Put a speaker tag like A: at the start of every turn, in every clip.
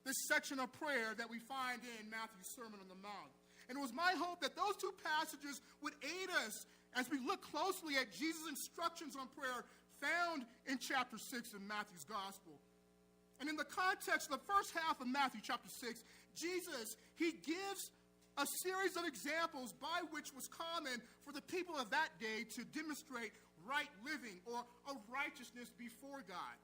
A: this section of prayer that we find in Matthew's Sermon on the Mount. And it was my hope that those two passages would aid us as we look closely at Jesus' instructions on prayer found in chapter 6 of Matthew's Gospel. And in the context of the first half of Matthew chapter 6, Jesus, he gives a series of examples by which was common for the people of that day to demonstrate right living or a righteousness before God.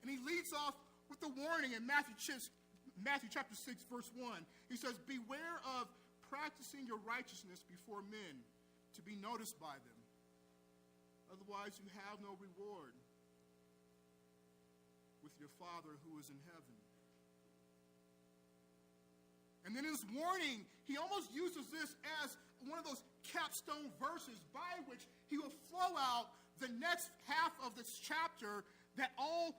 A: And he leads off with the warning in Matthew chapter 6, verse 1. He says, beware of practicing your righteousness before men to be noticed by them. Otherwise, you have no reward with your Father who is in heaven. And then in his warning, he almost uses this as one of those capstone verses by which he will flow out the next half of this chapter that all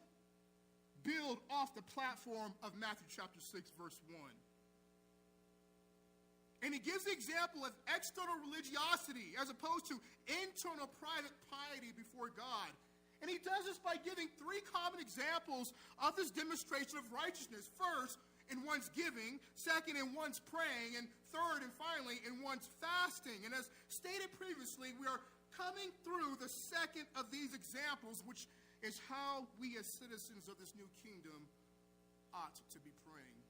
A: build off the platform of Matthew chapter 6, verse 1. And he gives the example of external religiosity as opposed to internal private piety before God. And he does this by giving three common examples of this demonstration of righteousness. First, in one's giving. Second, in one's praying. And third, and finally, in one's fasting. And as stated previously, we are coming through the second of these examples, which is how we as citizens of this new kingdom ought to be praying.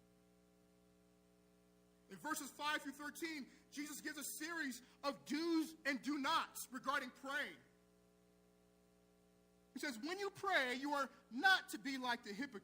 A: In verses 5 through 13, Jesus gives a series of do's and do nots regarding praying. He says, when you pray, you are not to be like the hypocrites.